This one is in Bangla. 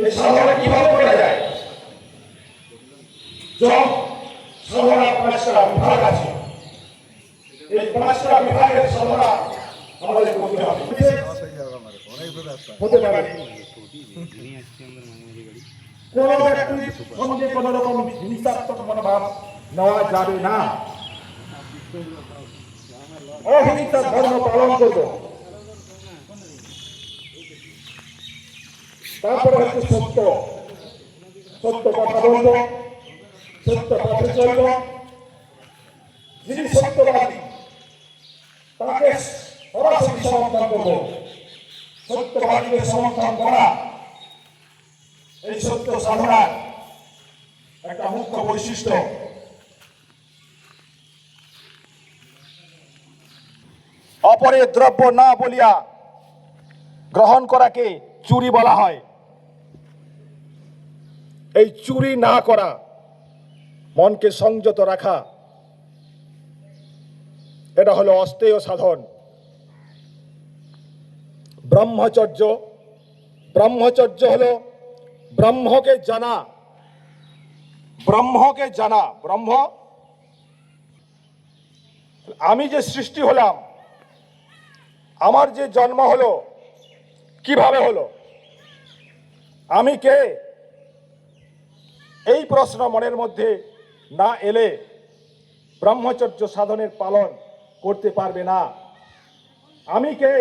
এই সাধনা কিভাবে করা যায়? যোগ সাধনা 5টা বিভাগ আছে। এই 5টা বিভাগের সাধনা আমাদের করতে হবে। হতে পারে কোন ব্যক্তির সঙ্গে কোন রকম হিংসাত্মক মনোভাব নেওয়া যাবে না। অহিংসা ধর্ম পালন করব। তারপরে হচ্ছে সত্য, সত্য কথা বলব, সত্য পথে চলব। যিনি সত্যবাদী তাকে সরাসরি সমর্থন করব। সত্যবাদীকে সমর্থন করা এই সত্য সাধনার একটা মুখ্য বৈশিষ্ট্য। অপরের দ্রব্য না বলিয়া গ্রহণ করাকে চুরি বলা হয়। এই চুরি না করা, মনকে সংযত রাখা, এটা হলো অস্তেয় সাধন। ব্রহ্মচর্য, ব্রহ্মচর্য হলো ব্রহ্মকে জানা। ব্রহ্মকে জানা, ব্রহ্ম আমি যে সৃষ্টি হলাম, আমার যে জন্ম হলো, কিভাবে হলো, আমি কে, এই প্রশ্ন মনের মধ্যে না এলে ব্রহ্মচর্য সাধনের পালন করতে পারবে না। আমি কে,